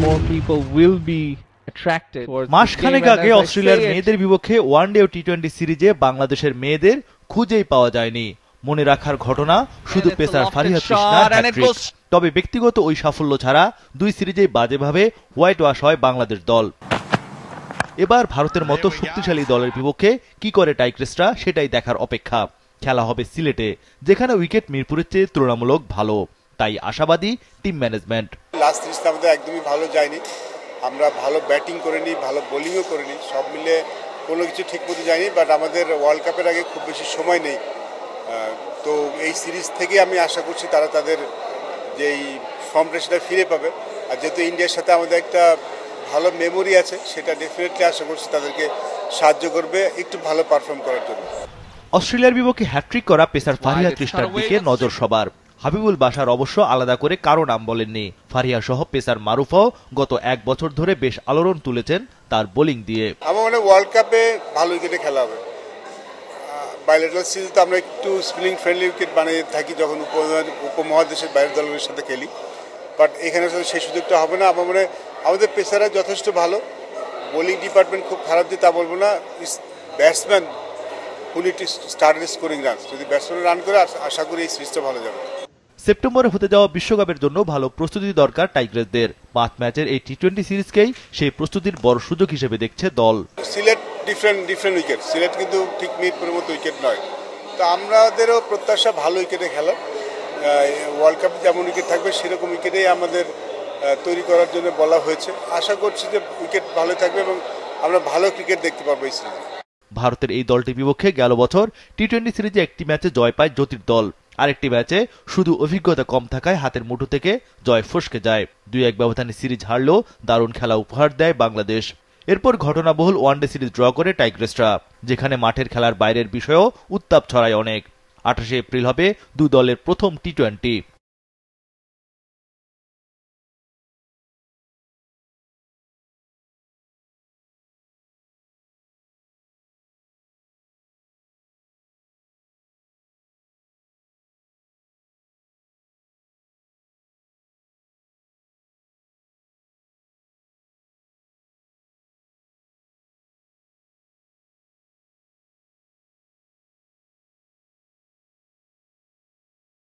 more people will be attracted towards this game. মাসখানেক আগে অস্ট্রেলিয়ার মেয়েদের বিপক্ষে ওয়ানডে ও টি-20 সিরিজে বাংলাদেশের মেয়েদের খুঁজেই পাওয়া যায়নি। মনে রাখার ঘটনা শুধু পেসার ফারিহা তৃষ্ণার হ্যাটট্রিক। তবে ব্যক্তিগত ওই সাফল্য ছাড়া দুই সিরিজেই বাজেভাবে হোয়াইট ওয়াশ হয় বাংলাদেশ দল। এবার ভারতের মতো শক্তিশালী দলের বিপক্ষে কি করে টাইগ্রেসরা সেটাই দেখার অপেক্ষা। খেলা হবে সিলেটে, যেখানে উইকেট মিরপুরের চেয়ে তুলনামূলক ভালো, তাই আশাবাদী টিম ম্যানেজমেন্ট। লাস্ট সিরিজটা আমাদের একদমই ভালো যায়নি, আমরা ভালো ব্যাটিং করিনি, ভালো বোলিংও করিনি, সব মিলে কোনো কিছু ঠিক মতো যায়নি। বাট আমাদের ওয়ার্ল্ড কাপের আগে খুব বেশি সময় নেই, তো এই সিরিজ থেকে আমি আশা করছি তারা তাদের যেই ফর্মটা সেটা ফিরে পাবে। আর যেহেতু ইন্ডিয়ার সাথে আমাদের একটা ভালো মেমোরি আছে, সেটা ডেফিনেটলি আশা করছি তাদেরকে সাহায্য করবে একটু ভালো পারফর্ম করার জন্য। অস্ট্রেলিয়ার বিপক্ষে হ্যাটট্রিক করা পেসার ফারিহা তৃষ্ণার দিকে নজর সবার। হাবিবুল বাশার অবশ্য আলাদা করে কারো নাম বলেননি। ফারিহা সহ পেসার মারুফাও গত এক বছর ধরে বেশ আলোড়ন তুলেছেন তার বোলিং দিয়ে। আমার মনে হয় ওয়ার্ল্ড কাপে ভালো উইকেটে খেলা হবে। বাইলেটারাল সিরিজে তো আমরা একটু স্পিনিং ফ্রেন্ডলি উইকেট বানিয়ে থাকি যখন উপমহাদেশের বাইরের দলের সাথে খেলি, বাট এখানে সেই সুযোগটা হবে না। আমার মনে হয় আমাদের পেসাররা যথেষ্ট ভালো, বোলিং ডিপার্টমেন্ট খুব খারাপ দিয়ে তা বলবো না। Batsman who need to start scoring runs, যদি ব্যাটসম্যান রান করে আশা করি এই সিরিজটা ভালো যাবে। সেপ্টেম্বরে হতে যাওয়া বিশ্বকাপের জন্য ভালো প্রস্তুতি দরকার টাইগ্রেসদের। 5 ম্যাচের এই টি-20 সিরিজকেই সেই প্রস্তুতির বড় সুযোগ হিসেবে দেখছে দল। সিলেট ডিফারেন্ট উইকেট, সিলেট কিন্তু ঠিক মিরপুরের মতো উইকেট নয়, তো আমাদেরও প্রত্যাশা ভালো উইকেটে খেলার। ওয়ার্ল্ড কাপে যেমন উইকেট থাকবে সেরকম উইকেটেই আমাদের তৈরি করার জন্য বলা হয়েছে। আশা করছি যে উইকেট ভালো থাকবে এবং আমরা ভালো ক্রিকেট দেখতে পারবো এই সিরিজে। ভারতের এই দলটির বিপক্ষে গেল বছর টি-20 সিরিজে একটি ম্যাচে জয় পায় জ্যোতির দল, আরেকটি ম্যাচে শুধু অভিজ্ঞতা কম থাকায় হাতের মুঠো থেকে জয় ফসকে যায়। 2-1 ব্যবধানে সিরিজ হারলেও দারুণ খেলা উপহার দেয় বাংলাদেশ। এরপর ঘটনাবহুল ওয়ানডে সিরিজ ড্র করে টাইগ্রেসরা, যেখানে মাঠের খেলার বাইরের বিষয়েও উত্তাপ ছড়ায় অনেক। 28 এপ্রিল হবে দুই দলের প্রথম টি-20।